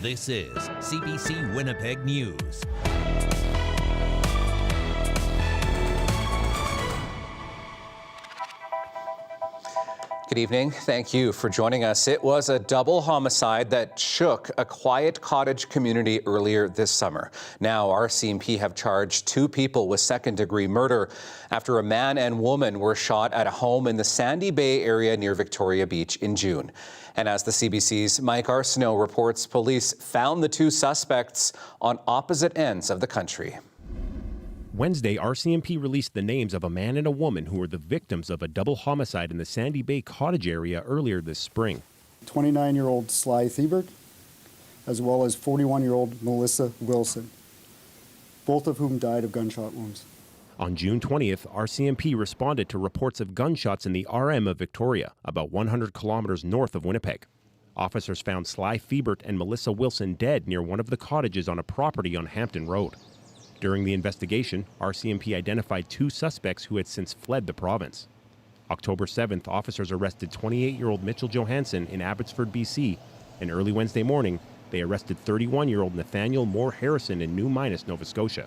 This is CBC Winnipeg News. Good evening. Thank you for joining us. It was a double homicide that shook a quiet cottage community earlier this summer. Now, RCMP have charged 2 people with second-degree murder after a man and woman were shot at a home in the Sandy Bay area near Victoria Beach in June. And as the CBC's Mike Arsenault reports, police found the 2 suspects on opposite ends of the country. Wednesday, RCMP released the names of a man and a woman who were the victims of a double homicide in the Sandy Bay cottage area earlier this spring. 29-year-old Sly Thiebert, as well as 41-year-old Melissa Wilson, both of whom died of gunshot wounds. On June 20th, RCMP responded to reports of gunshots in the RM of Victoria, about 100 kilometers north of Winnipeg. Officers found Sly Thiebert and Melissa Wilson dead near one of the cottages on a property on Hampton Road. During the investigation, RCMP identified 2 suspects who had since fled the province. October 7th, officers arrested 28-year-old Mitchell Johansson in Abbotsford, BC, and early Wednesday morning, they arrested 31-year-old Nathaniel Moore Harrison in New Minas, Nova Scotia.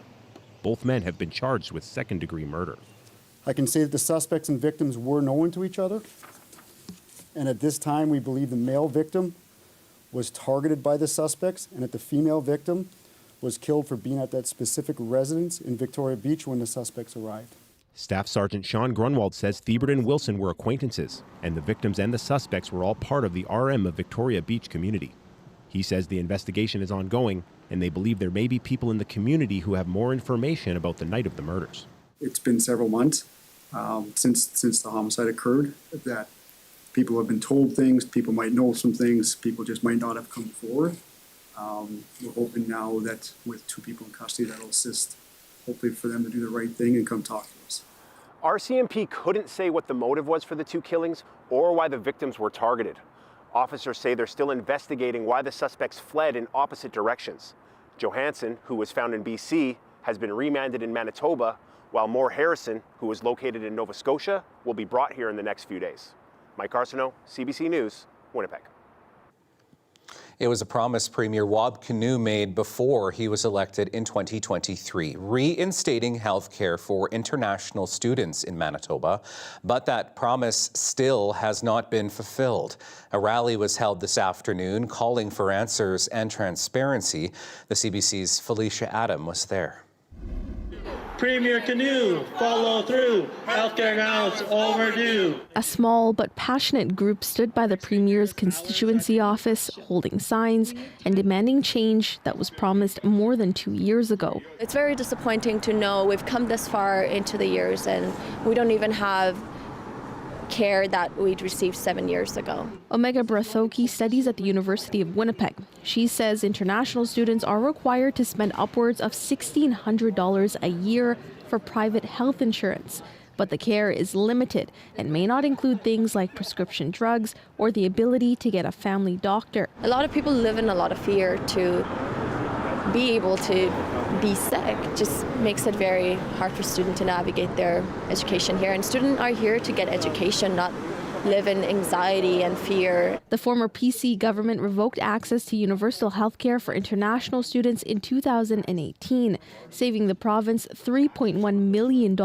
Both men have been charged with second-degree murder. I can say that the suspects and victims were known to each other, and at this time we believe the male victim was targeted by the suspects and that the female victim was killed for being at that specific residence in Victoria Beach when the suspects arrived. Staff Sergeant Sean Grunwald says Thiebert and Wilson were acquaintances, and the victims and the suspects were all part of the RM of Victoria Beach community. He says the investigation is ongoing, and they believe there may be people in the community who have more information about the night of the murders. It's been several months since the homicide occurred that people have been told things, people might know some things, people just might not have come forward. We're hoping now that with 2 people in custody, that'll assist, hopefully, for them to do the right thing and come talk to us. RCMP couldn't say what the motive was for the 2 killings or why the victims were targeted. Officers say they're still investigating why the suspects fled in opposite directions. Johansson, who was found in BC, has been remanded in Manitoba, while Moore Harrison, who was located in Nova Scotia, will be brought here in the next few days. Mike Arsenault, CBC News, Winnipeg. It was a promise Premier Wab Kinew made before he was elected in 2023, reinstating health care for international students in Manitoba. But that promise still has not been fulfilled. A rally was held this afternoon calling for answers and transparency. The CBC's Felicia Adam was there. Premier Kinew, follow through. Healthcare now is overdue. A small but passionate group stood by the Premier's constituency office, holding signs and demanding change that was promised more than 2 years ago. It's very disappointing to know we've come this far into the years and we don't even have care that we'd received 7 years ago. Omega Brathoki studies at the University of Winnipeg. She says international students are required to spend upwards of $1,600 a year for private health insurance. But the care is limited and may not include things like prescription drugs or the ability to get a family doctor. A lot of people live in a lot of fear to be able to be sick. Just makes it very hard for students to navigate their education here. And students are here to get education, not live in anxiety and fear. The former PC government revoked access to universal health care for international students in 2018, saving the province $3.1 million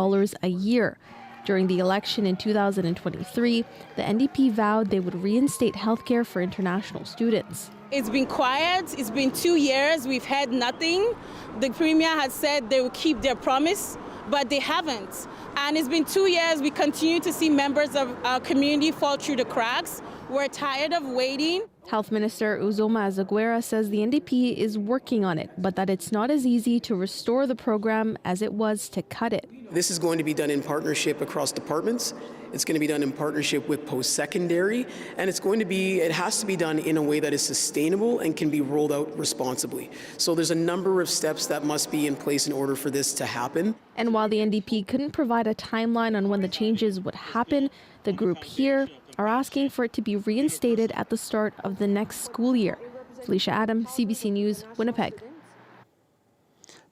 a year. During the election in 2023, the NDP vowed they would reinstate health care for international students. It's been quiet. It's been 2 years. We've had nothing. The Premier has said they will keep their promise, but they haven't. And it's been 2 years. We continue to see members of our community fall through the cracks. We're tired of waiting. Health Minister Uzoma Azaguera says the NDP is working on it, but that it's not as easy to restore the program as it was to cut it. This is going to be done in partnership across departments. It's going to be done in partnership with post-secondary, and it has to be done in a way that is sustainable and can be rolled out responsibly. So there's a number of steps that must be in place in order for this to happen. And while the NDP couldn't provide a timeline on when the changes would happen, the group here are asking for it to be reinstated at the start of the next school year. Felicia Adam, CBC News, Winnipeg.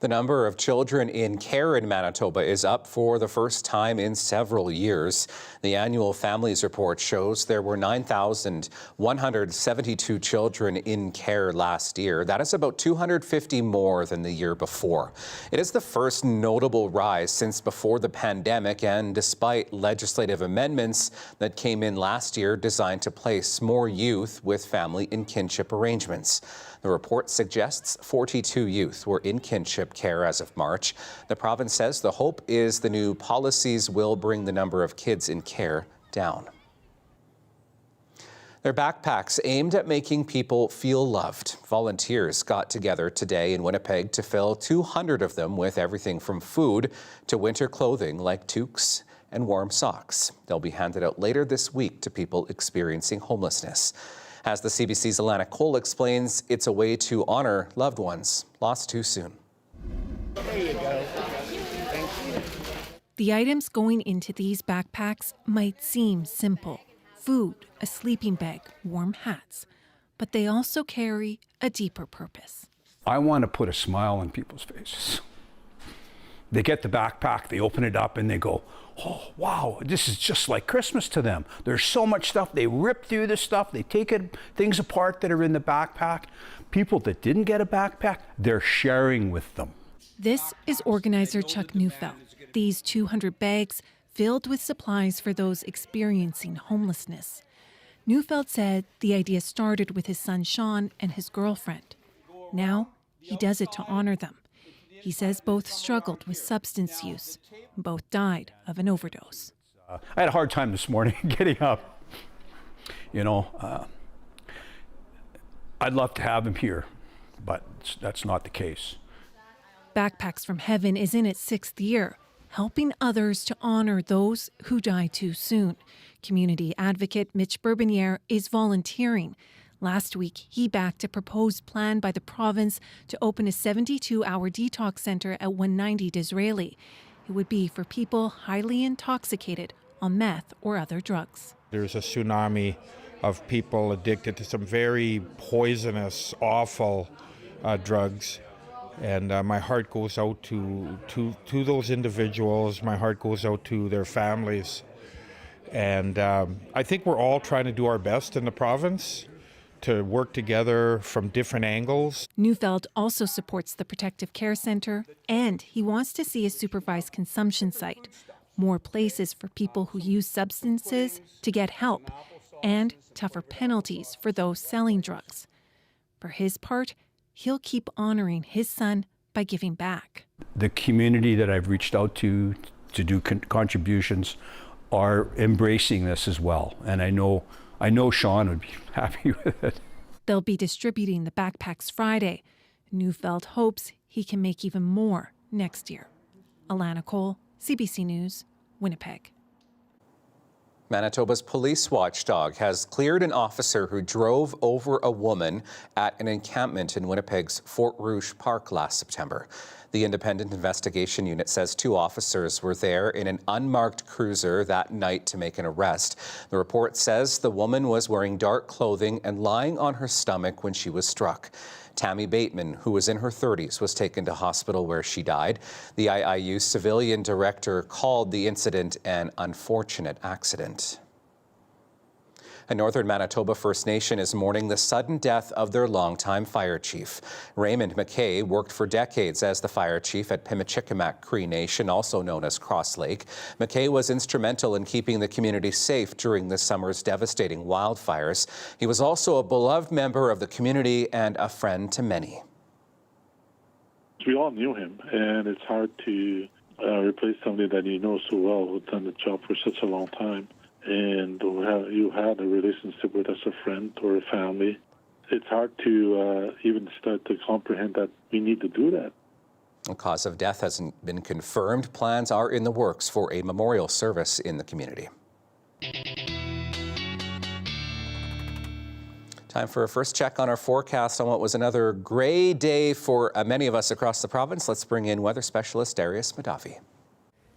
The number of children in care in Manitoba is up for the first time in several years. The annual Families Report shows there were 9,172 children in care last year. That is about 250 more than the year before. It is the first notable rise since before the pandemic, and despite legislative amendments that came in last year designed to place more youth with family and kinship arrangements. The report suggests 42 youth were in kinship care as of March. The province says the hope is the new policies will bring the number of kids in care down. They're backpacks aimed at making people feel loved. Volunteers got together today in Winnipeg to fill 200 of them with everything from food to winter clothing like toques and warm socks. They'll be handed out later this week to people experiencing homelessness. As the CBC's Alana Cole explains, it's a way to honor loved ones lost too soon. There you go. Thank you. The items going into these backpacks might seem simple. Food, a sleeping bag, warm hats. But they also carry a deeper purpose. I want to put a smile on people's faces. They get the backpack, they open it up, and they go, oh, wow, this is just like Christmas to them. There's so much stuff. They rip through the stuff. They take things apart that are in the backpack. People that didn't get a backpack, they're sharing with them. This is organizer Chuck Neufeld. These 200 bags filled with supplies for those experiencing homelessness. Neufeld said the idea started with his son Sean and his girlfriend. Now he does it to honor them. He says both struggled with substance use. Both died of an overdose. I had a hard time this morning getting up. I'd love to have him here, but that's not the case. Backpacks from Heaven is in its 6th year, helping others to honor those who die too soon. Community advocate Mitch Bourbonniere is volunteering. Last week, he backed a proposed plan by the province to open a 72-hour detox center at 190 Disraeli. It would be for people highly intoxicated on meth or other drugs. There's a tsunami of people addicted to some very poisonous, awful drugs. And my heart goes out to those individuals. My heart goes out to their families. And I think we're all trying to do our best in the province to work together from different angles. Neufeld also supports the Protective Care Centre, and he wants to see a supervised consumption site, more places for people who use substances to get help, and tougher penalties for those selling drugs. For his part, he'll keep honoring his son by giving back. The community that I've reached out to do contributions are embracing this as well, and I know Sean would be happy with it. They'll be distributing the backpacks Friday. Neufeld hopes he can make even more next year. Alana Cole, CBC News, Winnipeg. Manitoba's police watchdog has cleared an officer who drove over a woman at an encampment in Winnipeg's Fort Rouge Park last September. The Independent Investigation Unit says 2 officers were there in an unmarked cruiser that night to make an arrest. The report says the woman was wearing dark clothing and lying on her stomach when she was struck. Tammy Bateman, who was in her 30s, was taken to hospital where she died. The IIU civilian director called the incident an unfortunate accident. A Northern Manitoba First Nation is mourning the sudden death of their longtime fire chief. Raymond McKay worked for decades as the fire chief at Pimicikamak Cree Nation, also known as Cross Lake. McKay was instrumental in keeping the community safe during this summer's devastating wildfires. He was also a beloved member of the community and a friend to many. We all knew him, and it's hard to replace somebody that you know so well who's done the job for such a long time. And you had a relationship with as a friend or a family. It's hard to even start to comprehend that we need to do that. The cause of death hasn't been confirmed. Plans are in the works for a memorial service in the community. Time for a first check on our forecast on what was another gray day for many of us across the province. Let's bring in weather specialist Darius Madavi.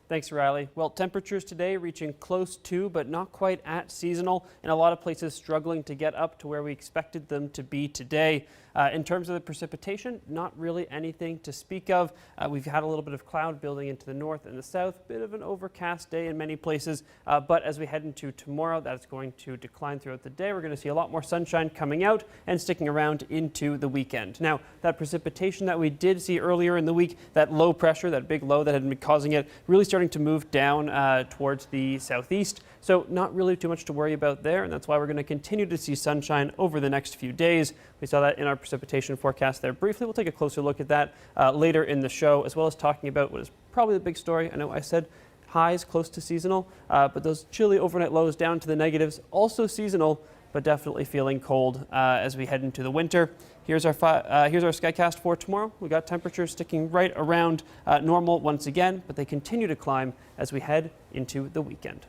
Thanks, Riley. Well, temperatures today reaching close to, but not quite at seasonal, and a lot of places struggling to get up to where we expected them to be today. In terms of the precipitation, not really anything to speak of. We've had a little bit of cloud building into the north and the south, bit of an overcast day in many places, but as we head into tomorrow, that's going to decline throughout the day. We're going to see a lot more sunshine coming out and sticking around into the weekend. Now, that precipitation that we did see earlier in the week, that low pressure, that big low that had been causing it, really starting to move down towards the southeast. So not really too much to worry about there, and that's why we're going to continue to see sunshine over the next few days. We saw that in our precipitation forecast there briefly. We'll take a closer look at that later in the show, as well as talking about what is probably the big story. I know I said highs close to seasonal, but those chilly overnight lows down to the negatives, also seasonal, but definitely feeling cold as we head into the winter. Here's our skycast for tomorrow. We got temperatures sticking right around normal once again, but they continue to climb as we head into the weekend.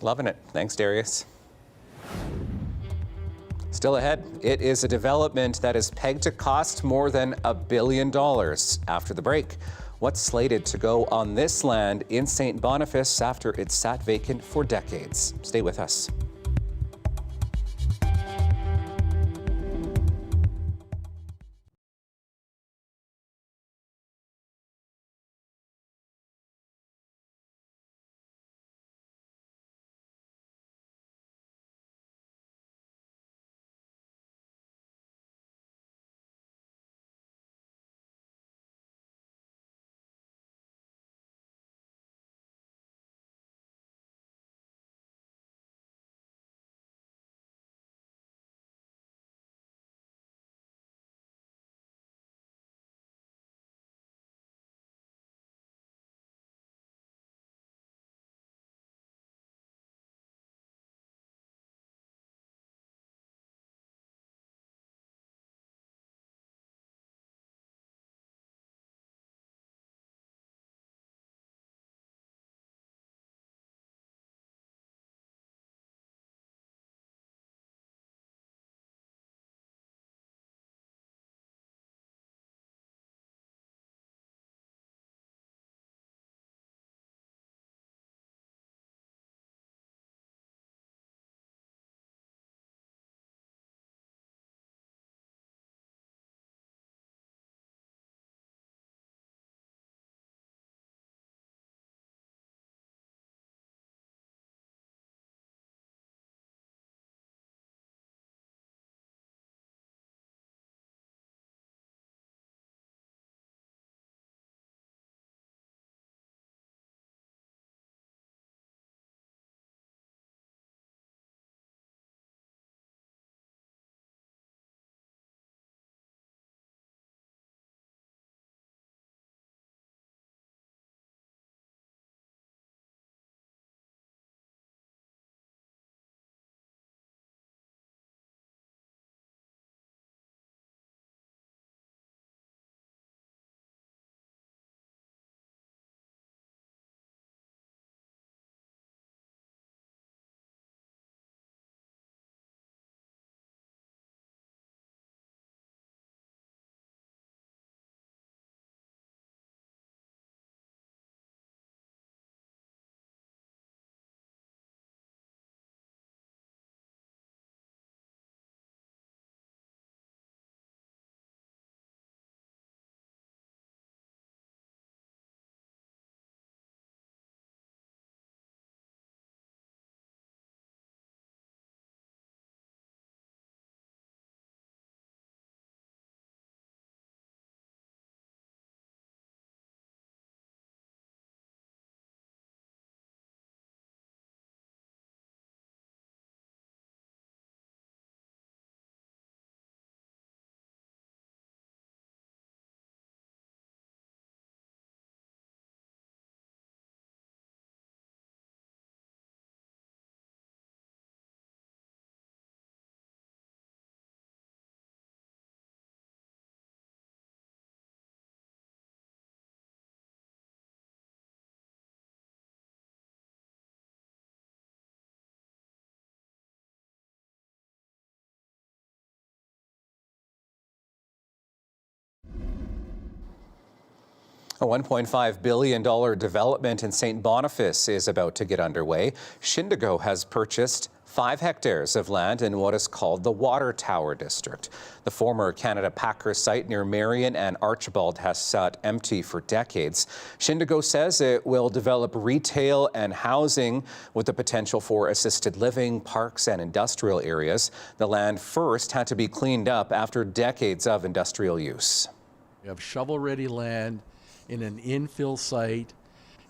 Loving it. Thanks, Darius. Still ahead, it is a development that is pegged to cost more than $1 billion. After the break, what's slated to go on this land in St. Boniface after it sat vacant for decades? Stay with us. A $1.5 billion development in St. Boniface is about to get underway. Shindigo has purchased 5 hectares of land in what is called the Water Tower District. The former Canada Packer site near Marion and Archibald has sat empty for decades. Shindigo says it will develop retail and housing with the potential for assisted living, parks and industrial areas. The land first had to be cleaned up after decades of industrial use. We have shovel-ready land in an infill site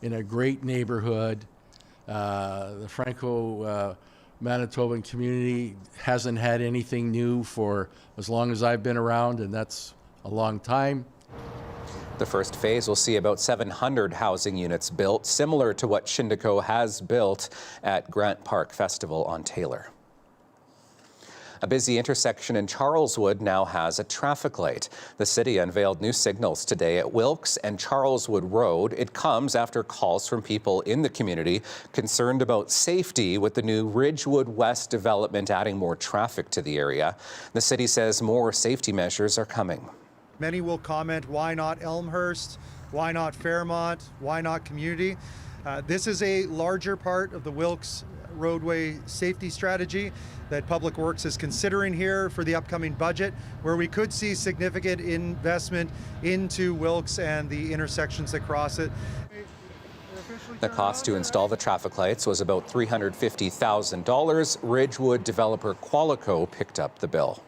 in a great neighborhood. The Franco Manitoban community hasn't had anything new for as long as I've been around, and that's a long time. The first phase will see about 700 housing units built, similar to what Shindigo has built at Grant Park Festival on Taylor. A busy intersection in Charleswood now has a traffic light. The city unveiled new signals today at Wilkes and Charleswood Road. It comes after calls from people in the community concerned about safety with the new Ridgewood West development adding more traffic to the area. The city says more safety measures are coming. Many will comment, why not Elmhurst? Why not Fairmont? Why not community? This is a larger part of the Wilkes roadway safety strategy that Public Works is considering here for the upcoming budget, where we could see significant investment into Wilkes and the intersections that cross it. The cost to install the traffic lights was about $350,000. Ridgewood developer Qualico picked up the bill.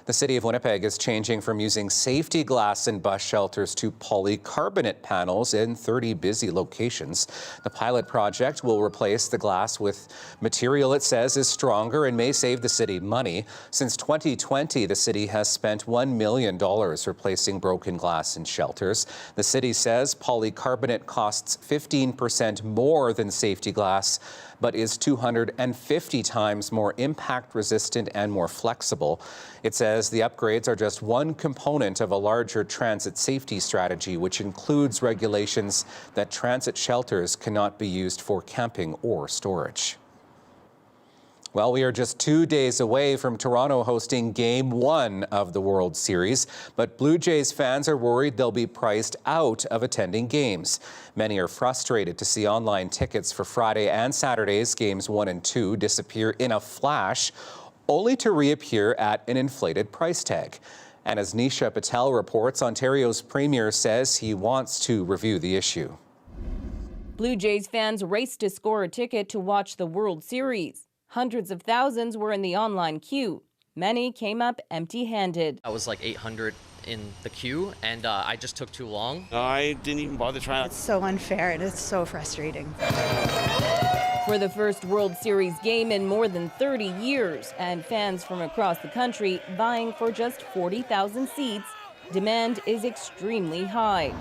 The city of Winnipeg is changing from using safety glass in bus shelters to polycarbonate panels in 30 busy locations. The pilot project will replace the glass with material it says is stronger and may save the city money. Since 2020, the city has spent $1 million replacing broken glass in shelters. The city says polycarbonate costs 15% more than safety glass, but is 250 times more impact resistant and more flexible. It says the upgrades are just one component of a larger transit safety strategy, which includes regulations that transit shelters cannot be used for camping or storage. Well, we are just 2 days away from Toronto hosting Game 1 of the World Series, but Blue Jays fans are worried they'll be priced out of attending games. Many are frustrated to see online tickets for Friday and Saturday's Games 1 and 2 disappear in a flash, only to reappear at an inflated price tag. And as Nisha Patel reports, Ontario's Premier says he wants to review the issue. Blue Jays fans raced to score a ticket to watch the World Series. Hundreds of thousands were in the online queue. Many came up empty-handed. I was like 800 in the queue, and I just took too long. I didn't even bother trying. It's so unfair, and it's so frustrating. For the first World Series game in more than 30 years, and fans from across the country vying for just 40,000 seats, demand is extremely high.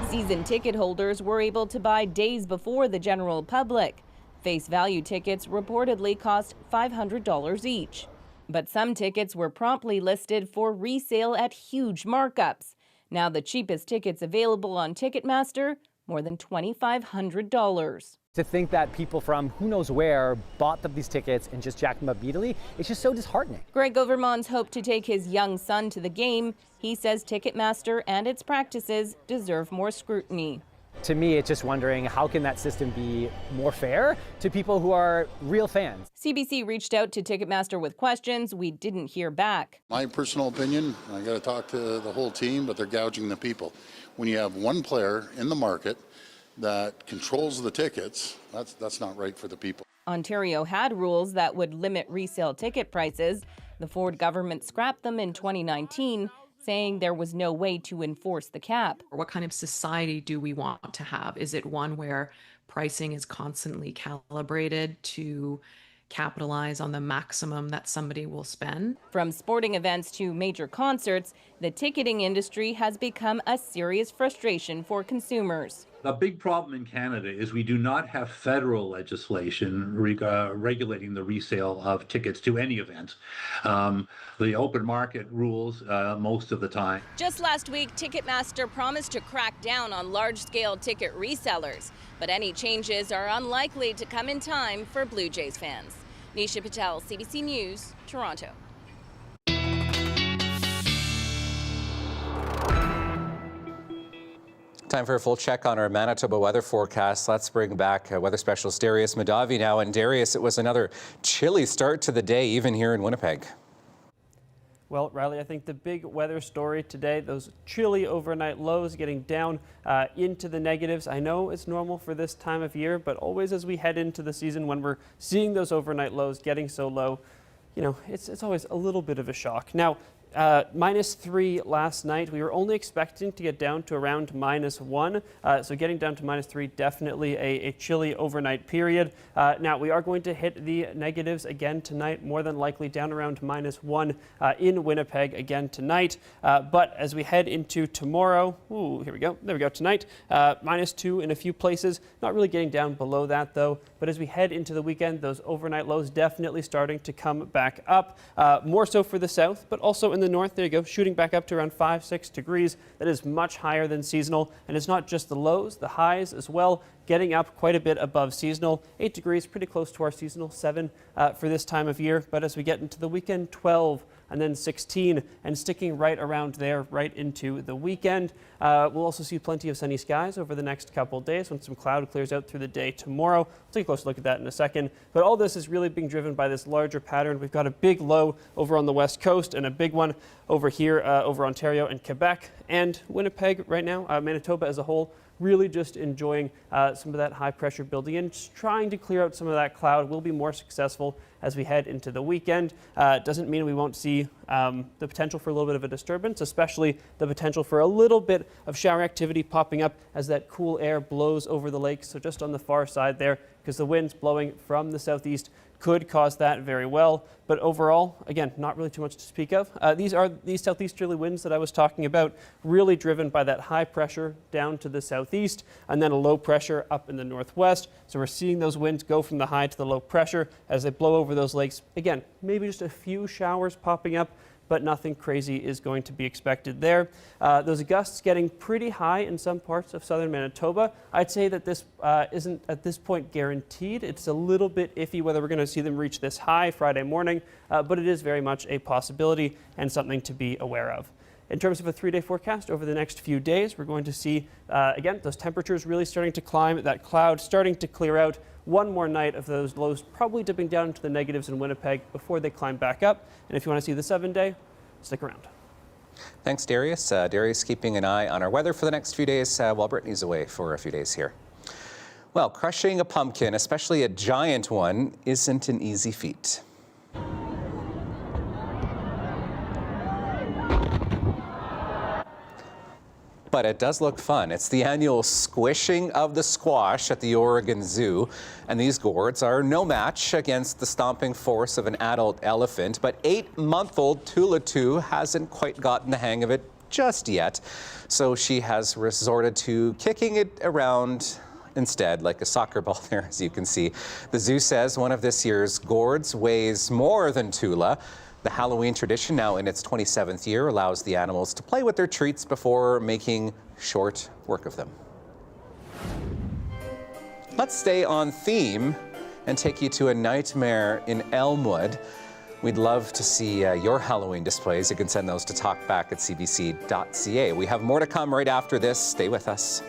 Season ticket holders were able to buy days before the general public. Face value tickets reportedly cost $500 each. But some tickets were promptly listed for resale at huge markups. Now the cheapest tickets available on Ticketmaster, more than $2,500. To think that people from who knows where bought these tickets and just jacked them up immediately, it's just so disheartening. Greg Overmans hoped to take his young son to the game. He says Ticketmaster and its practices deserve more scrutiny. To me, it's just wondering how can that system be more fair to people who are real fans. CBC reached out to Ticketmaster with questions. We didn't hear back. My personal opinion, I got to talk to the whole team, but they're gouging the people. When you have one player in the market that controls the tickets, that's not right for the people. Ontario had rules that would limit resale ticket prices. The Ford government scrapped them in 2019. Saying there was no way to enforce the cap. What kind of society do we want to have? Is it one where pricing is constantly calibrated to capitalize on the maximum that somebody will spend? From sporting events to major concerts, the ticketing industry has become a serious frustration for consumers. The big problem in Canada is we do not have federal legislation regulating the resale of tickets to any event. The open market rules most of the time. Just last week, Ticketmaster promised to crack down on large-scale ticket resellers, but any changes are unlikely to come in time for Blue Jays fans. Nisha Patel, CBC News, Toronto. Time for a full check on our Manitoba weather forecast. Let's bring back weather specialist Darius Madavi now. And Darius, it was another chilly start to the day, even here in Winnipeg. Well, Riley, I think the big weather story today, those chilly overnight lows getting down into the negatives. I know it's normal for this time of year, but always as we head into the season when we're seeing those overnight lows getting so low, you know, it's always a little bit of a shock. Now, -3 last night. We were only expecting to get down to around -1. So getting down to -3, definitely a chilly overnight period. Now we are going to hit the negatives again tonight, more than likely down around -1 in Winnipeg again tonight. But as we head into tomorrow, here we go. There we go. Tonight, -2 in a few places. Not really getting down below that though. But as we head into the weekend, those overnight lows definitely starting to come back up. More so for the south, but also in the north, there you go, shooting back up to around 5-6 degrees. That is much higher than seasonal. And it's not just the lows, the highs as well, getting up quite a bit above seasonal. 8 degrees, pretty close to our seasonal 7 for this time of year. But as we get into the weekend, 12 and then 16 and sticking right around there right into the weekend. We'll also see plenty of sunny skies over the next couple of days when some cloud clears out through the day tomorrow. We'll take a closer look at that in a second. But all this is really being driven by this larger pattern. We've got a big low over on the west coast and a big one over here over Ontario and Quebec and Winnipeg right now. Manitoba as a whole really just enjoying some of that high pressure building in, just trying to clear out some of that cloud. Will be more successful as we head into the weekend. Doesn't mean we won't see the potential for a little bit of a disturbance, especially the potential for a little bit of shower activity popping up as that cool air blows over the lake. So just on the far side there, because the wind's blowing from the southeast, could cause that very well. But overall, again, not really too much to speak of. These are these southeasterly winds that I was talking about, really driven by that high pressure down to the southeast and then a low pressure up in the northwest. So we're seeing those winds go from the high to the low pressure as they blow over those lakes. Again, maybe just a few showers popping up, but nothing crazy is going to be expected there. Those gusts getting pretty high in some parts of southern Manitoba. I'd say that this isn't at this point guaranteed. It's a little bit iffy whether we're going to see them reach this high Friday morning, but it is very much a possibility and something to be aware of. In terms of a 3-day forecast over the next few days, we're going to see, again, those temperatures really starting to climb, that cloud starting to clear out. One more night of those lows probably dipping down into the negatives in Winnipeg before they climb back up. And if you want to see the 7-day, stick around. Thanks, Darius. Darius keeping an eye on our weather for the next few days while Brittany's away for a few days here. Well, crushing a pumpkin, especially a giant one, isn't an easy feat. But it does look fun. It's the annual squishing of the squash at the Oregon Zoo. And these gourds are no match against the stomping force of an adult elephant. But 8-month-old Tula 2 hasn't quite gotten the hang of it just yet. So she has resorted to kicking it around instead, like a soccer ball there, as you can see. The zoo says one of this year's gourds weighs more than Tula. The Halloween tradition, now in its 27th year, allows the animals to play with their treats before making short work of them. Let's stay on theme and take you to a nightmare in Elmwood. We'd love to see your Halloween displays. You can send those to talkback@cbc.ca. We have more to come right after this. Stay with us.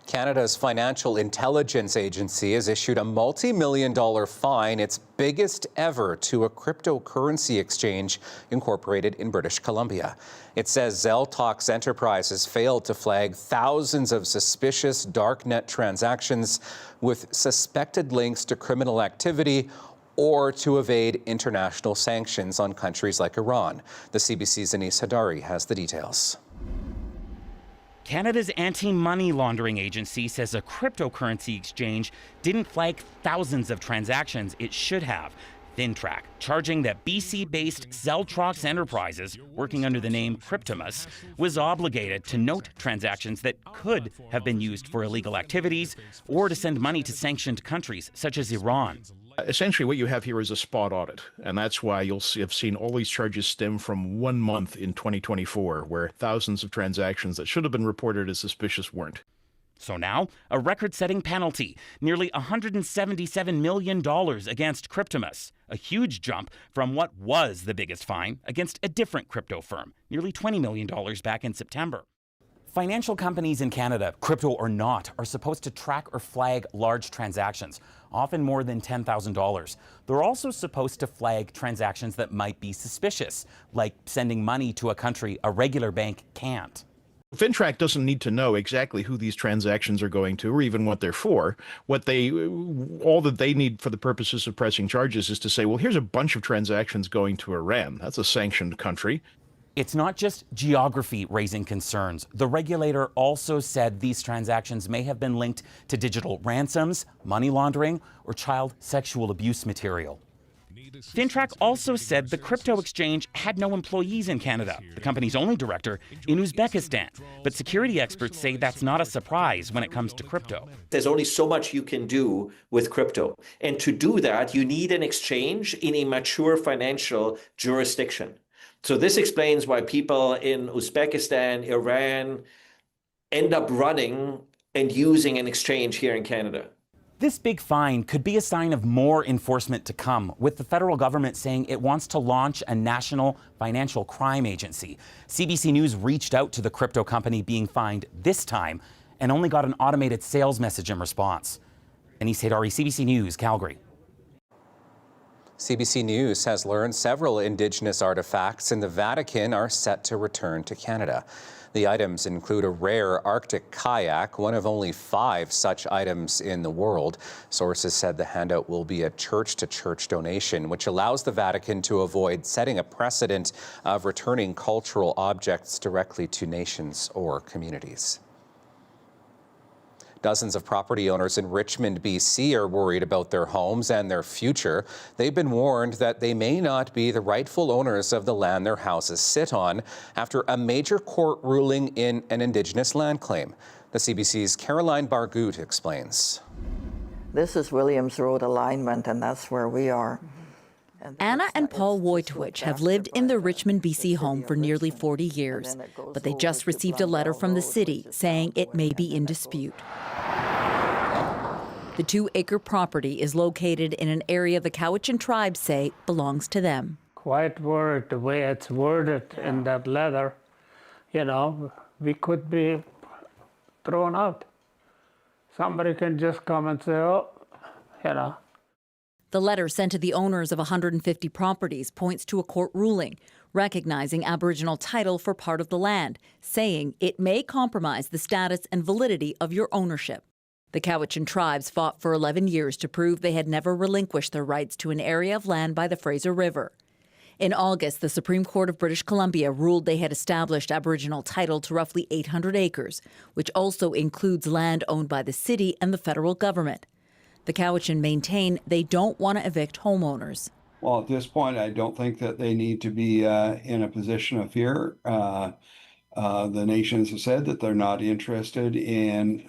Canada's Financial Intelligence Agency has issued a multi-million-dollar fine, its biggest ever, to a cryptocurrency exchange incorporated in British Columbia. It says Zeltox Enterprises failed to flag thousands of suspicious darknet transactions with suspected links to criminal activity or to evade international sanctions on countries like Iran. The CBC's Anis Hadari has the details. Canada's anti-money laundering agency says a cryptocurrency exchange didn't flag thousands of transactions it should have. Fintrack charging that BC-based Zeltox Enterprises, working under the name Cryptimus, was obligated to note transactions that could have been used for illegal activities or to send money to sanctioned countries such as Iran. Essentially, what you have here is a spot audit, and that's why have seen all these charges stem from 1 month in 2024, where thousands of transactions that should have been reported as suspicious weren't. So now, a record-setting penalty, nearly $177 million against Cryptimus, a huge jump from what was the biggest fine against a different crypto firm, nearly $20 million back in September. Financial companies in Canada, crypto or not, are supposed to track or flag large transactions, often more than $10,000. They're also supposed to flag transactions that might be suspicious, like sending money to a country a regular bank can't. Fintrack doesn't need to know exactly who these transactions are going to or even what they're for. All that they need for the purposes of pressing charges is to say, well, here's a bunch of transactions going to Iran. That's a sanctioned country. It's not just geography raising concerns. The regulator also said these transactions may have been linked to digital ransoms, money laundering, or child sexual abuse material. Fintrack also said the crypto exchange had no employees in Canada, the company's only director in Uzbekistan. But security experts say that's not a surprise when it comes to crypto. There's only so much you can do with crypto. And to do that, you need an exchange in a mature financial jurisdiction. So this explains why people in Uzbekistan, Iran, end up running and using an exchange here in Canada. This big fine could be a sign of more enforcement to come, with the federal government saying it wants to launch a national financial crime agency. CBC News reached out to the crypto company being fined this time and only got an automated sales message in response. Anis Hadari, CBC News, Calgary. CBC News has learned several Indigenous artifacts in the Vatican are set to return to Canada. The items include a rare Arctic kayak, one of only 5 such items in the world. Sources said the handout will be a church-to-church donation, which allows the Vatican to avoid setting a precedent of returning cultural objects directly to nations or communities. Dozens of property owners in Richmond, BC are worried about their homes and their future. They've been warned that they may not be the rightful owners of the land their houses sit on after a major court ruling in an Indigenous land claim. The CBC's Caroline Bargout explains. This is Williams Road alignment, and that's where we are. Anna and Paul Wojtowicz have lived in their Richmond, BC home for nearly 40 years, but they just received a letter from the city saying it may be in dispute. The 2-acre property is located in an area the Cowichan tribe say belongs to them. Quiet word, the way it's worded in that letter, we could be thrown out. Somebody can just come and say, The letter sent to the owners of 150 properties points to a court ruling recognizing Aboriginal title for part of the land, saying it may compromise the status and validity of your ownership. The Cowichan tribes fought for 11 years to prove they had never relinquished their rights to an area of land by the Fraser River. In August, the Supreme Court of British Columbia ruled they had established Aboriginal title to roughly 800 acres, which also includes land owned by the city and the federal government. The Cowichan maintain they don't want to evict homeowners. Well, at this point, I don't think that they need to be in a position of fear. The nations have said that they're not interested in,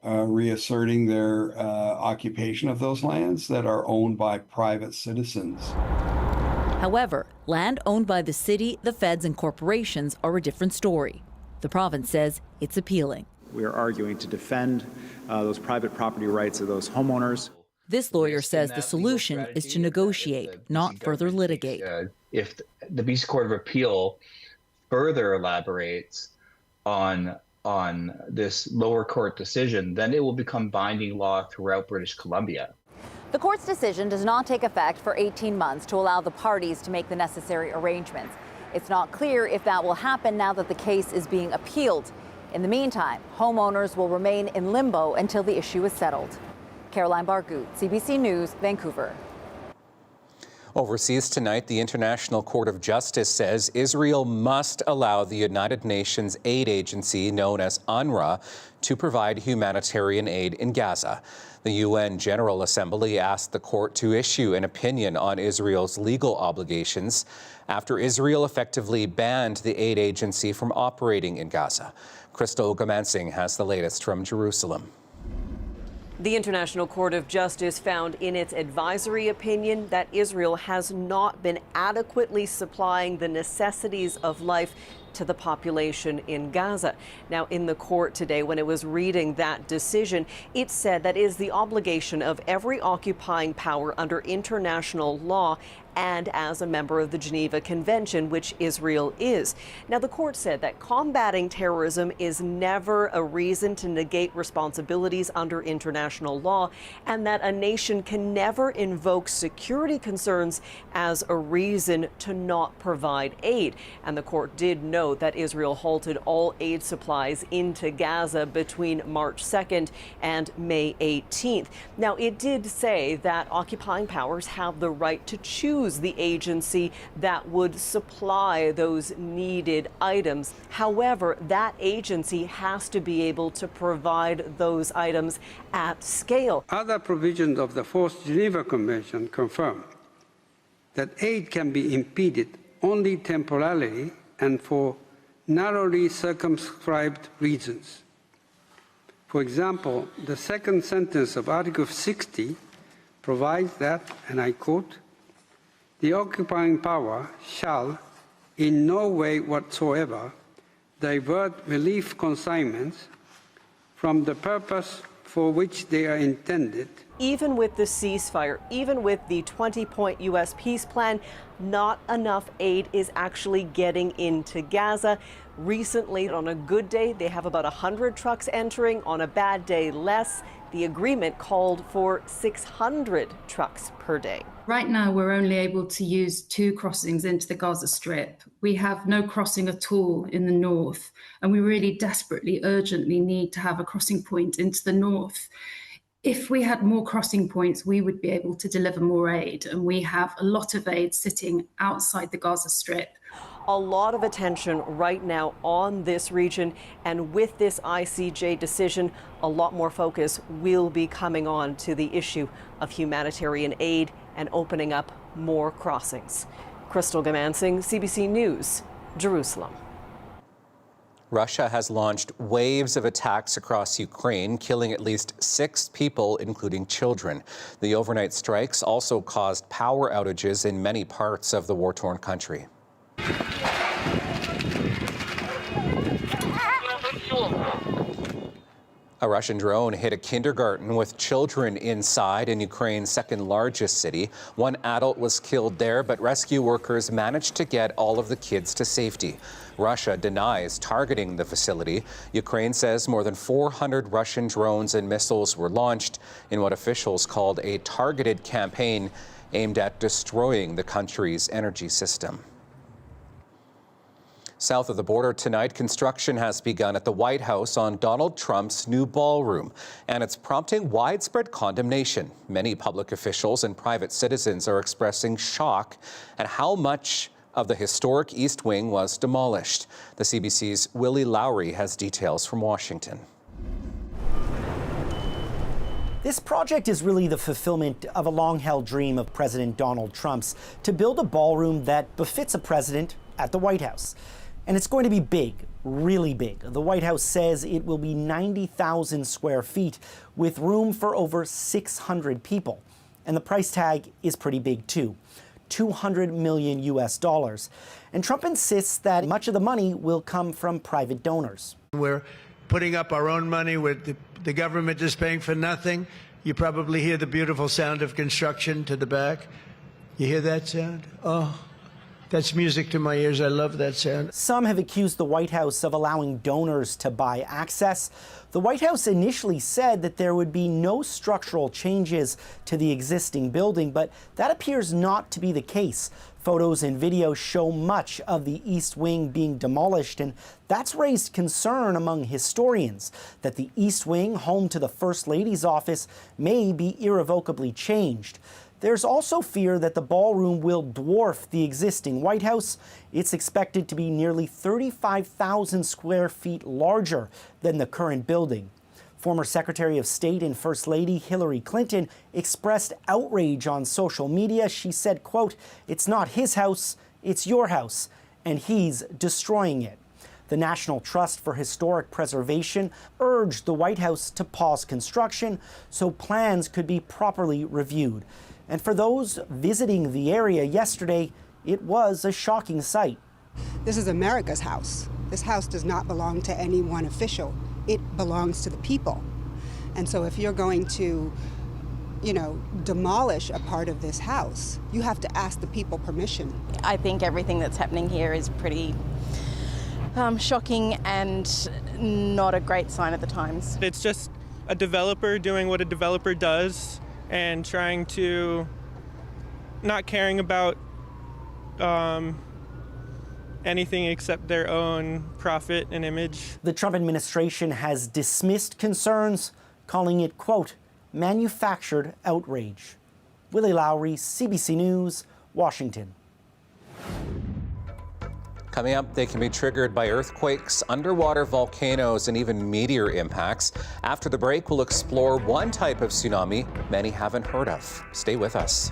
reasserting their occupation of those lands that are owned by private citizens. However, land owned by the city, the feds, and corporations are a different story. The province says it's appealing. We are arguing to defend those private property rights of those homeowners. This lawyer says the solution is to negotiate, not further litigate. If the BC Court of Appeal further elaborates on on this lower court decision, then it will become binding law throughout British Columbia. The court's decision does not take effect for 18 months to allow the parties to make the necessary arrangements. It's not clear if that will happen now that the case is being appealed. In the meantime, homeowners will remain in limbo until the issue is settled. Caroline Bargut, CBC News, Vancouver. Overseas tonight, the International Court of Justice says Israel must allow the United Nations aid agency known as UNRWA to provide humanitarian aid in Gaza. The UN General Assembly asked the court to issue an opinion on Israel's legal obligations after Israel effectively banned the aid agency from operating in Gaza. Crystal Gamansing has the latest from Jerusalem. The International Court of Justice found in its advisory opinion that Israel has not been adequately supplying the necessities of life to the population in Gaza. Now, in the court today, when it was reading that decision, it said that it is the obligation of every occupying power under international law and as a member of the Geneva Convention, which Israel is. Now, the court said that combating terrorism is never a reason to negate responsibilities under international law, and that a nation can never invoke security concerns as a reason to not provide aid. And the court did note that Israel halted all aid supplies into Gaza between March 2nd and May 18th. Now, it did say that occupying powers have the right to choose the agency that would supply those needed items. However, that agency has to be able to provide those items at scale. Other provisions of the Fourth Geneva Convention confirm that aid can be impeded only temporarily and for narrowly circumscribed reasons. For example, the second sentence of Article 60 provides that, and I quote, "The occupying power shall in no way whatsoever divert relief consignments from the purpose for which they are intended." Even with the ceasefire, even with the 20-point U.S. peace plan, not enough aid is actually getting into Gaza. Recently, on a good day, they have about 100 trucks entering. On a bad day, less. The agreement called for 600 trucks per day. Right now, we're only able to use 2 crossings into the Gaza Strip. We have no crossing at all in the north, and we really desperately, urgently need to have a crossing point into the north. If we had more crossing points, we would be able to deliver more aid, and we have a lot of aid sitting outside the Gaza Strip. A lot of attention right now on this region, and with this ICJ decision, a lot more focus will be coming on to the issue of humanitarian aid and opening up more crossings. Crystal Gamansing, CBC News, Jerusalem. Russia has launched waves of attacks across Ukraine, killing at least 6 people, including children. The overnight strikes also caused power outages in many parts of the war-torn country. A Russian drone hit a kindergarten with children inside in Ukraine's second largest city. One adult was killed there, but rescue workers managed to get all of the kids to safety. Russia denies targeting the facility. Ukraine says more than 400 Russian drones and missiles were launched in what officials called a targeted campaign aimed at destroying the country's energy system. South of the border tonight, construction has begun at the White House on Donald Trump's new ballroom, and it's prompting widespread condemnation. Many public officials and private citizens are expressing shock at how much of the historic East Wing was demolished. The CBC's Willie Lowry has details from Washington. This project is really the fulfillment of a long-held dream of President Donald Trump's to build a ballroom that befits a president at the White House. And it's going to be big, really big. The White House says it will be 90,000 square feet with room for over 600 people. And the price tag is pretty big too, $200 million US. And Trump insists that much of the money will come from private donors. We're putting up our own money with the government is paying for nothing. You probably hear the beautiful sound of construction to the back. You hear that sound? Oh, That's music to my ears. I love that sound. Some have accused the White House of allowing donors to buy access. The White House initially said that there would be no structural changes to the existing building, but that appears not to be the case. Photos and videos show much of the East Wing being demolished, and that's raised concern among historians that the East Wing, home to the First Lady's office, may be irrevocably changed. There's also fear that the ballroom will dwarf the existing White House. It's expected to be nearly 35,000 square feet larger than the current building. Former Secretary of State and First Lady Hillary Clinton expressed outrage on social media. She said, quote, "It's not his house, it's your house, and he's destroying it." The National Trust for Historic Preservation urged the White House to pause construction so plans could be properly reviewed. And for those visiting the area yesterday, it was a shocking sight. This is America's house. This house does not belong to any one official. It belongs to the people. And so if you're going to, demolish a part of this house, you have to ask the people permission. I think everything that's happening here is pretty shocking and not a great sign of the times. It's just a developer doing what a developer does and trying to not caring about anything except their own profit and image. The Trump administration has dismissed concerns, calling it, quote, manufactured outrage. Willie Lowry, CBC News, Washington. Coming up, they can be triggered by earthquakes, underwater volcanoes, and even meteor impacts. After the break, we'll explore one type of tsunami many haven't heard of. Stay with us.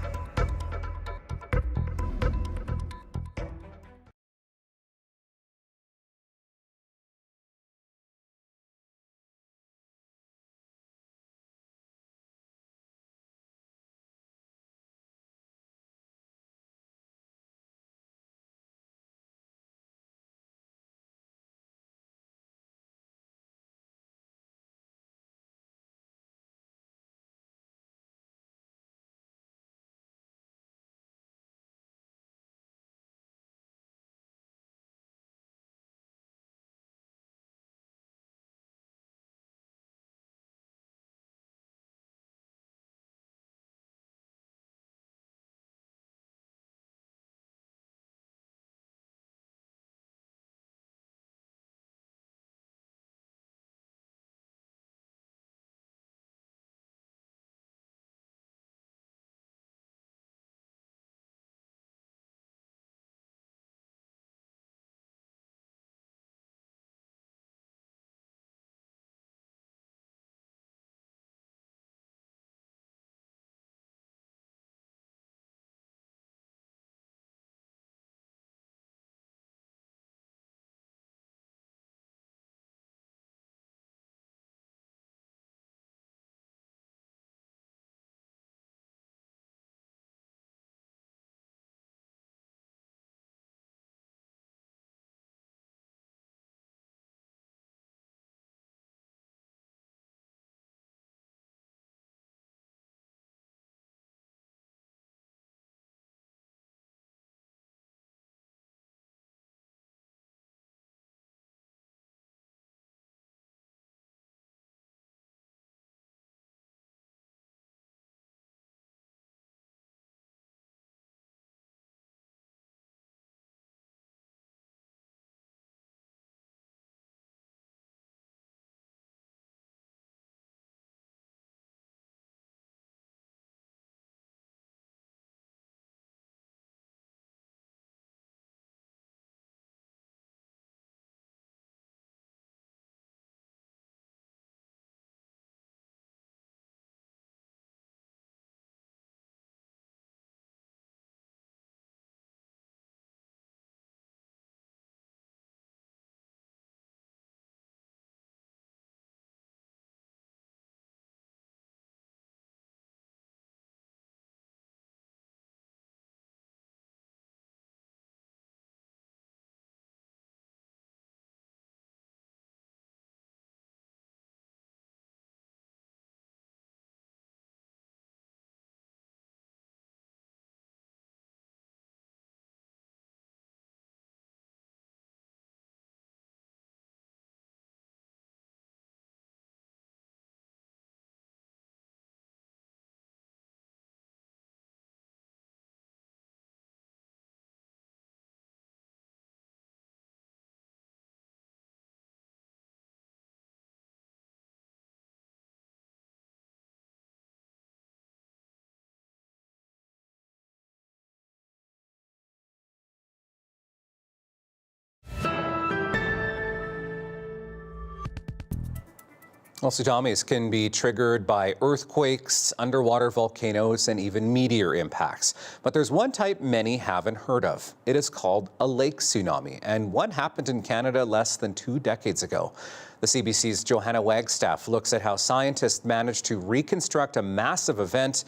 Well, tsunamis can be triggered by earthquakes, underwater volcanoes, and even meteor impacts. But there's one type many haven't heard of. It is called a lake tsunami, and one happened in Canada less than 2 decades ago. The CBC's Johanna Wagstaff looks at how scientists managed to reconstruct a massive event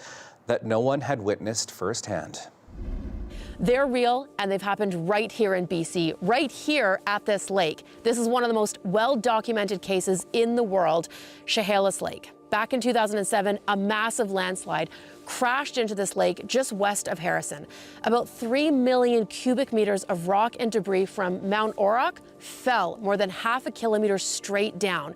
that no one had witnessed firsthand. They're real, and they've happened right here in BC, right here at this lake. This is one of the most well-documented cases in the world, Chehalis Lake. Back in 2007, a massive landslide crashed into this lake just west of Harrison. About 3 million cubic meters of rock and debris from Mount Orrock fell more than half a kilometer straight down.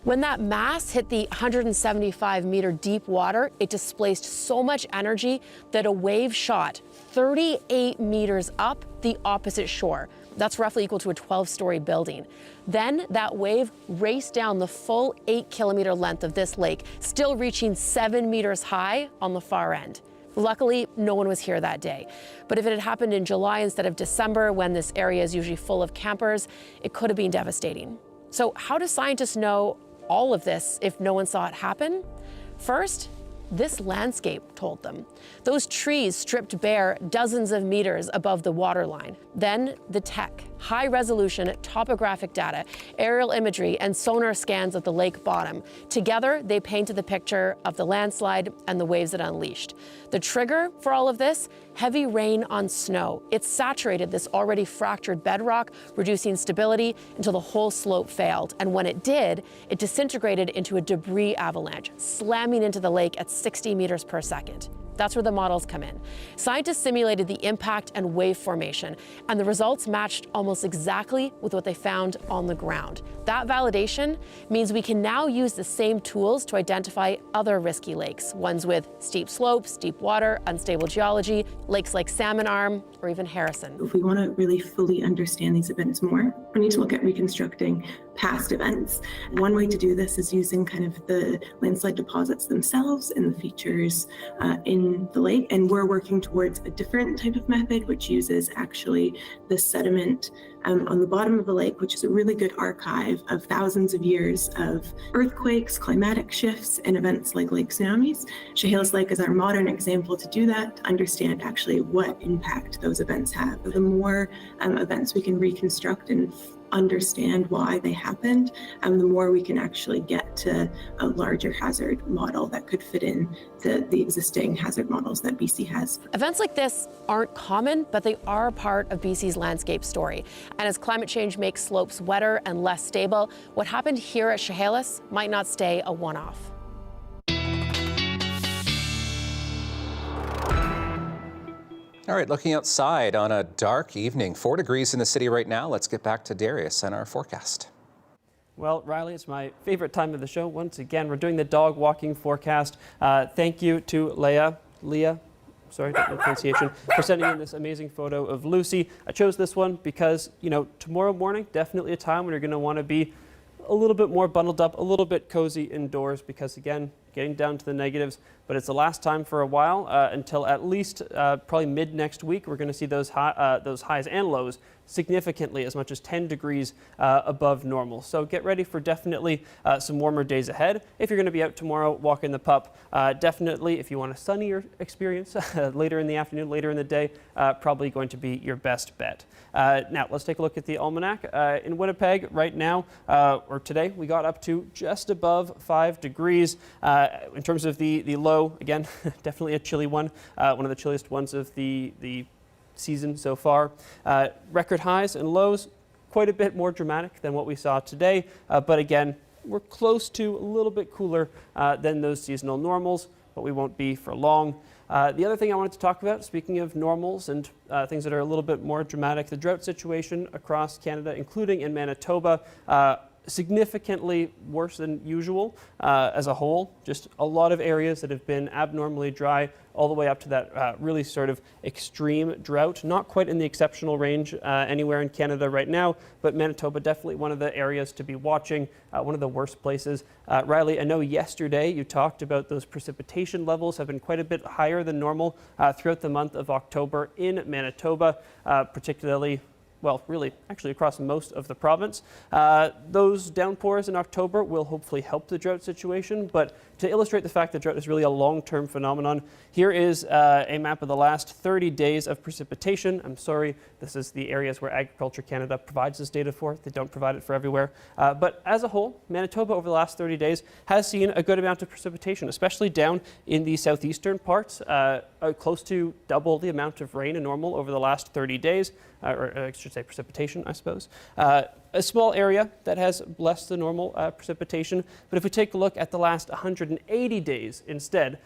When that mass hit the 175-meter deep water, it displaced so much energy that a wave shot 38 meters up the opposite shore. That's roughly equal to a 12-story building. Then that wave raced down the full 8-kilometer length of this lake, still reaching 7 meters high on the far end. Luckily, no one was here that day. But if it had happened in July instead of December, when this area is usually full of campers, it could have been devastating. So how do scientists know all of this if no one saw it happen? First, this landscape told them. Those trees stripped bare dozens of meters above the waterline. Then the tech, high-resolution topographic data, aerial imagery, and sonar scans of the lake bottom. Together, they painted the picture of the landslide and the waves it unleashed. The trigger for all of this? Heavy rain on snow. It saturated this already fractured bedrock, reducing stability until the whole slope failed. And when it did, it disintegrated into a debris avalanche, slamming into the lake at 60 meters per second. That's where the models come in. Scientists simulated the impact and wave formation, and the results matched almost exactly with what they found on the ground. That validation means we can now use the same tools to identify other risky lakes, ones with steep slopes, deep water, unstable geology, lakes like Salmon Arm, or even Harrison. If we want to really fully understand these events more, we need to look at reconstructing past events. One way to do this is using kind of the landslide deposits themselves and the features in the lake. And we're working towards a different type of method, which uses actually the sediment on the bottom of the lake, which is a really good archive of thousands of years of earthquakes, climatic shifts, and events like lake tsunamis. Chehalis Lake is our modern example to do that, to understand actually what impact those events have. The more events we can reconstruct and understand why they happened, the more we can actually get to a larger hazard model that could fit in to the existing hazard models that BC has. Events like this aren't common, but they are part of BC's landscape story. And as climate change makes slopes wetter and less stable, what happened here at Chehalis might not stay a one-off. All right, looking outside on a dark evening, 4 degrees in the city right now. Let's get back to Darius and our forecast. Well, Riley, it's my favorite time of the show. Once again, we're doing the dog walking forecast. Thank you to Leah, sorry, different pronunciation, for sending in this amazing photo of Lucy. I chose this one because, you know, tomorrow morning, definitely a time when you're going to want to be a little bit more bundled up, a little bit cozy indoors because, again, getting down to the negatives, but it's the last time for a while until at least probably mid next week. We're going to see those highs and lows significantly, as much as 10 degrees above normal. So get ready for definitely some warmer days ahead. If you're going to be out tomorrow walking the pup, definitely if you want a sunnier experience later in the afternoon, later in the day, probably going to be your best bet. Now let's take a look at the almanac. In Winnipeg right now, or today, we got up to just above 5 degrees. In terms of the low, again, definitely a chilly one, one of the chilliest ones of the season so far. Record highs and lows, quite a bit more dramatic than what we saw today, but again, we're close to a little bit cooler than those seasonal normals, but we won't be for long. The other thing I wanted to talk about, speaking of normals and things that are a little bit more dramatic, the drought situation across Canada, including in Manitoba, significantly worse than usual as a whole. Just a lot of areas that have been abnormally dry all the way up to that really sort of extreme drought. Not quite in the exceptional range anywhere in Canada right now, but Manitoba definitely one of the areas to be watching, one of the worst places. Riley, I know yesterday you talked about those precipitation levels have been quite a bit higher than normal throughout the month of October in Manitoba, particularly well, really, actually across most of the province. Those downpours in October will hopefully help the drought situation, but to illustrate the fact that drought is really a long-term phenomenon, here is a map of the last 30 days of precipitation. I'm sorry, this is the areas where Agriculture Canada provides this data for. They don't provide it for everywhere. But as a whole, Manitoba over the last 30 days has seen a good amount of precipitation, especially down in the southeastern parts, close to double the amount of rain and normal over the last 30 days, or I should say precipitation, I suppose. A small area that has less than normal precipitation, but if we take a look at the last 180 days instead,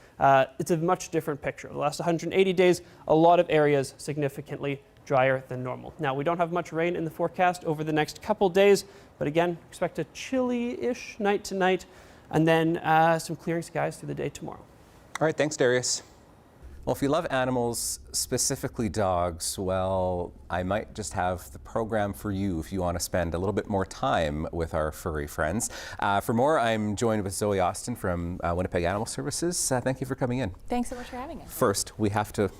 it's a much different picture. The last 180 days, a lot of areas significantly drier than normal. Now, we don't have much rain in the forecast over the next couple days, but again, expect a chilly-ish night tonight, and then some clearing skies through the day tomorrow. All right, thanks, Darius. Well, if you love animals, specifically dogs, well, I might just have the program for you if you want to spend a little bit more time with our furry friends. For more, I'm joined with Zoe Austin from Winnipeg Animal Services. Thank you for coming in. Thanks so much for having us. First, we have to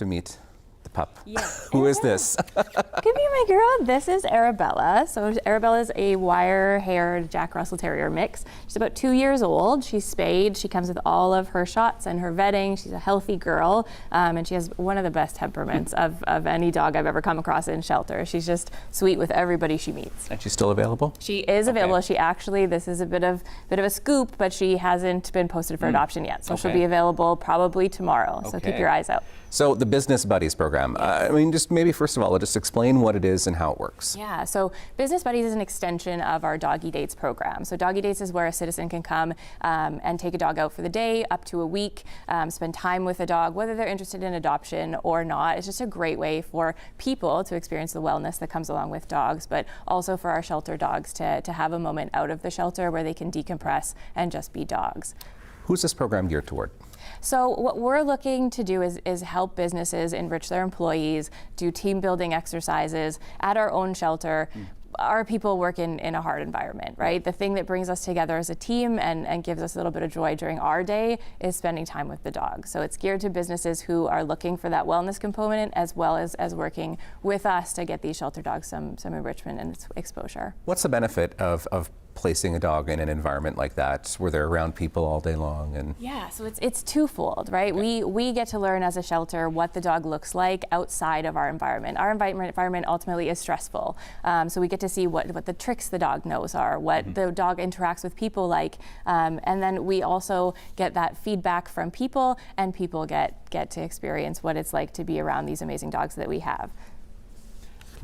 meet the pup. Yes. Who is this? Give me my girl. This is Arabella. So Arabella is a wire-haired Jack Russell Terrier mix. She's about 2 years old. She's spayed. She comes with all of her shots and her vetting. She's a healthy girl, and she has one of the best temperaments of any dog I've ever come across in shelter. She's just sweet with everybody she meets. And she's still available? She is available. Okay. She actually, this is a bit of a scoop, but she hasn't been posted for adoption yet. So she'll be available probably tomorrow. So keep your eyes out. So the Business Buddies program, I mean, just maybe first of all, just explain what it is and how it works. Yeah, so Business Buddies is an extension of our Doggy Dates program. So Doggy Dates is where a citizen can come and take a dog out for the day, up to a week, spend time with a dog, whether they're interested in adoption or not. It's just a great way for people to experience the wellness that comes along with dogs, but also for our shelter dogs to have a moment out of the shelter where they can decompress and just be dogs. Who's this program geared toward? So what we're looking to do is help businesses enrich their employees, do team building exercises at our own shelter. Our people work in a hard environment, right? The thing that brings us together as a team and gives us a little bit of joy during our day is spending time with the dog. So it's geared to businesses who are looking for that wellness component as well as working with us to get these shelter dogs some enrichment and exposure. What's the benefit of placing a dog in an environment like that where they're around people all day long? And yeah, so it's twofold, right? We get to learn as a shelter what the dog looks like outside of our environment. Our environment ultimately is stressful, so we get to see what the tricks the dog knows are, what the dog interacts with people like, and then we also get that feedback from people, and people get to experience what it's like to be around these amazing dogs that we have.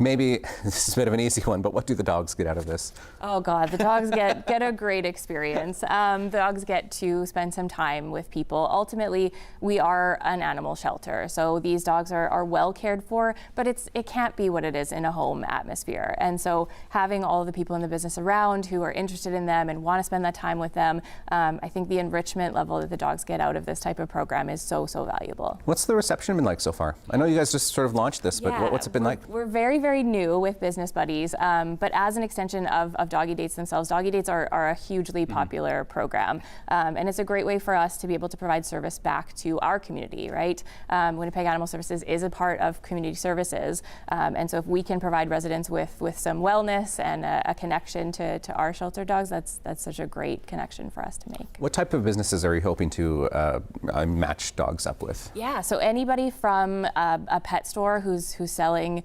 Maybe this is a bit of an easy one, but what do the dogs get out of this? Oh God, the dogs get a great experience. The dogs get to spend some time with people. Ultimately, we are an animal shelter, so these dogs are well cared for, but it can't be what it is in a home atmosphere. And so having all of the people in the business around who are interested in them and want to spend that time with them, I think the enrichment level that the dogs get out of this type of program is so valuable. What's the reception been like so far? I know you guys just sort of launched this, but what's it been like? We're very new with Business Buddies, but as an extension of Doggy Dates themselves, Doggy Dates are a hugely popular program, and it's a great way for us to be able to provide service back to our community, right? Winnipeg Animal Services is a part of community services, and so if we can provide residents with some wellness and a connection to our shelter dogs, that's such a great connection for us to make. What type of businesses are you hoping to match dogs up with? Yeah, so anybody from a pet store who's selling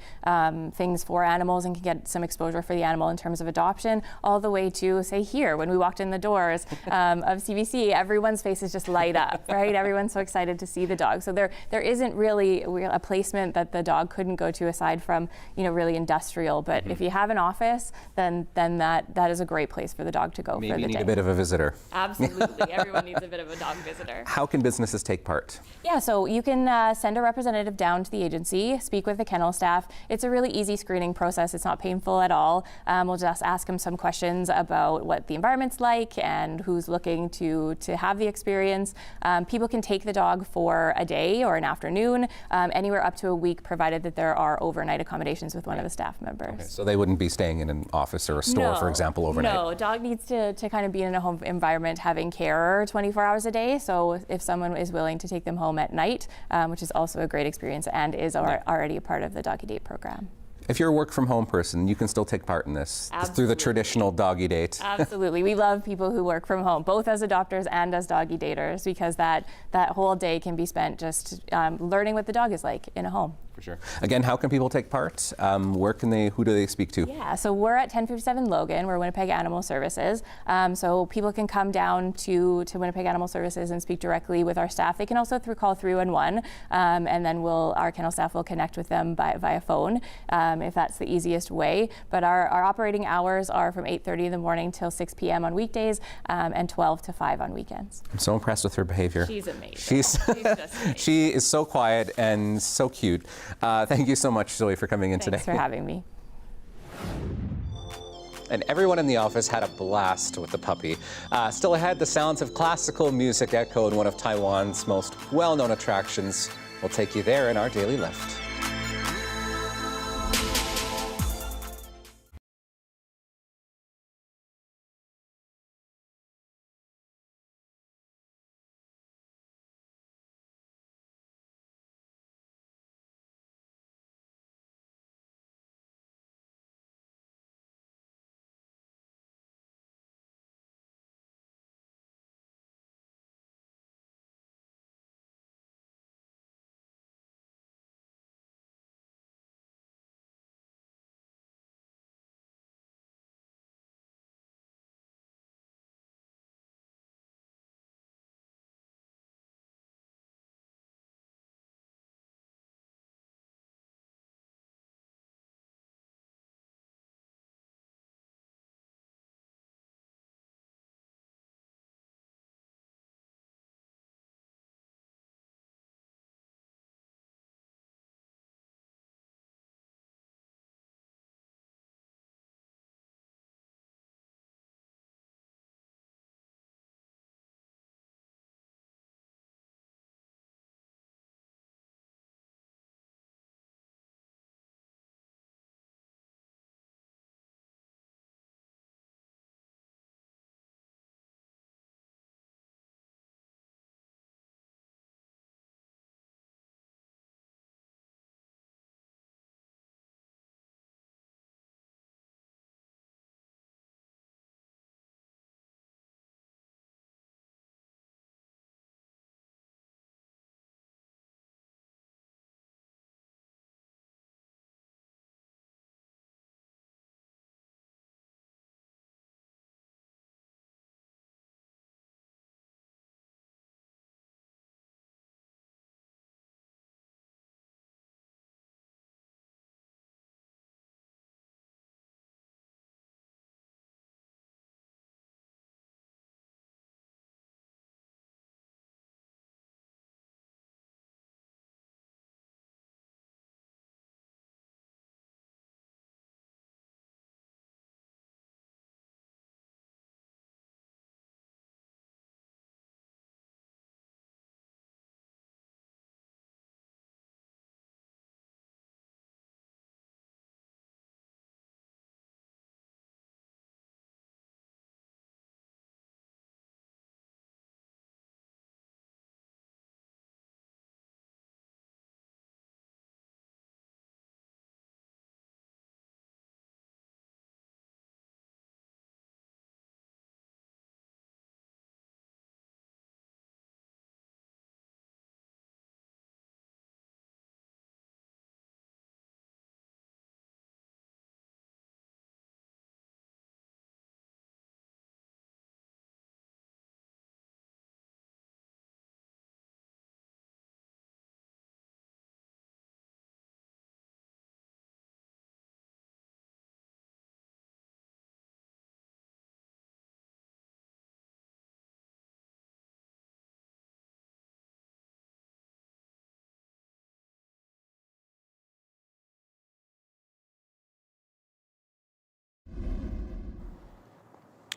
things for animals and can get some exposure for the animal in terms of adoption, all the way to, say, here, when we walked in the doors of CBC, everyone's faces just light up, right? Everyone's so excited to see the dog. So there isn't really a placement that the dog couldn't go to aside from, really industrial. But if you have an office, then that is a great place for the dog to go for the day. Maybe you need a bit of a visitor. Absolutely. Everyone needs a bit of a dog visitor. How can businesses take part? Yeah, so you can send a representative down to the agency, speak with the kennel staff. It's a really easy screening process. It's not painful at all. We'll just ask them some questions about what the environment's like and who's looking to have the experience. People can take the dog for a day or an afternoon, anywhere up to a week, provided that there are overnight accommodations with one of the staff members. Okay, so they wouldn't be staying in an office or a store, for example, overnight? No, dog needs to kind of be in a home environment having care 24 hours a day. So if someone is willing to take them home at night, which is also a great experience and is already a part of the Doggy Date program. If you're a work from home person, you can still take part in this through the traditional doggy date. Absolutely. We love people who work from home, both as adopters and as doggy daters, because that whole day can be spent just learning what the dog is like in a home. For sure. Again, how can people take part? Who do they speak to? Yeah, so we're at 1057 Logan. We're Winnipeg Animal Services. So people can come down to Winnipeg Animal Services and speak directly with our staff. They can also call 311, and then our kennel staff will connect with them via phone, if that's the easiest way. But our operating hours are from 8:30 in the morning till 6 p.m. on weekdays, and 12 to 5 on weekends. I'm so impressed with her behavior. She's amazing. She's just amazing. She is so quiet and so cute. Thank you so much, Zoe, for coming in today. Thanks for having me. And everyone in the office had a blast with the puppy. Still ahead, the sounds of classical music echo in one of Taiwan's most well-known attractions. We'll take you there in our Daily Lift.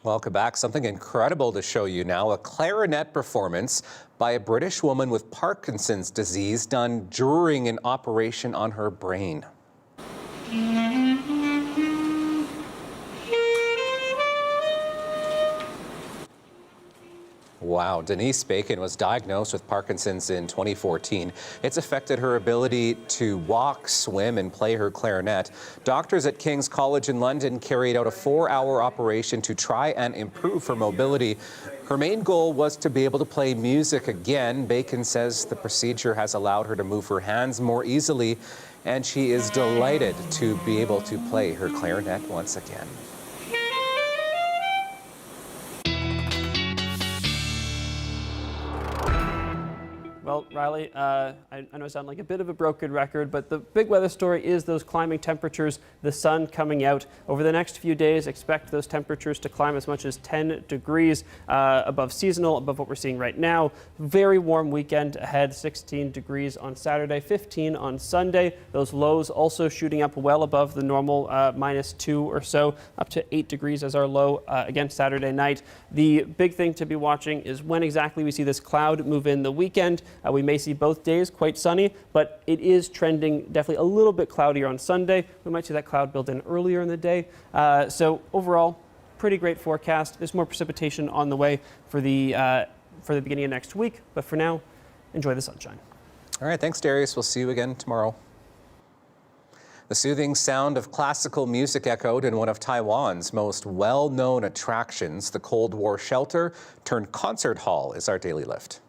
Welcome back. Something incredible to show you now. A clarinet performance by a British woman with Parkinson's disease done during an operation on her brain. Wow. Denise Bacon was diagnosed with Parkinson's in 2014. It's affected her ability to walk, swim, and play her clarinet. Doctors at King's College in London carried out a 4-hour operation to try and improve her mobility. Her main goal was to be able to play music again. Bacon says the procedure has allowed her to move her hands more easily, and she is delighted to be able to play her clarinet once again. Well, Riley, I know I sound like a bit of a broken record, but the big weather story is those climbing temperatures, the sun coming out. Over the next few days, expect those temperatures to climb as much as 10 degrees above seasonal, above what we're seeing right now. Very warm weekend ahead, 16 degrees on Saturday, 15 on Sunday. Those lows also shooting up well above the normal -2 or so, up to 8 degrees as our low again Saturday night. The big thing to be watching is when exactly we see this cloud move in the weekend. We may see both days quite sunny, but it is trending definitely a little bit cloudier on Sunday. We might see that cloud build in earlier in the day. So overall, pretty great forecast. There's more precipitation on the way for the beginning of next week. But for now, enjoy the sunshine. All right, thanks, Darius. We'll see you again tomorrow. The soothing sound of classical music echoed in one of Taiwan's most well-known attractions. The Cold War shelter turned concert hall is our daily lift.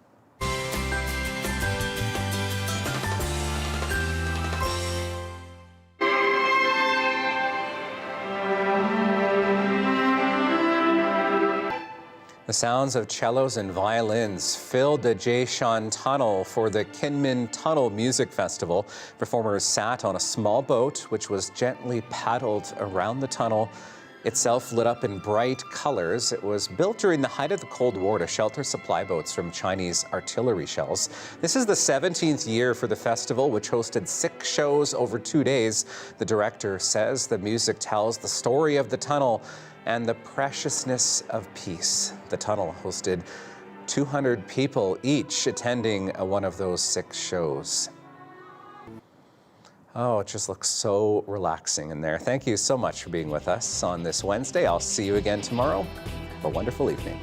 The sounds of cellos and violins filled the Jaishan Tunnel for the Kinmen Tunnel Music Festival. Performers sat on a small boat, which was gently paddled around the tunnel, itself lit up in bright colors. It was built during the height of the Cold War to shelter supply boats from Chinese artillery shells. This is the 17th year for the festival, which hosted 6 shows over 2 days. The director says the music tells the story of the tunnel and the preciousness of peace. The tunnel hosted 200 people each attending one of those 6 shows. Oh, it just looks so relaxing in there. Thank you so much for being with us on this Wednesday. I'll see you again tomorrow. Have a wonderful evening.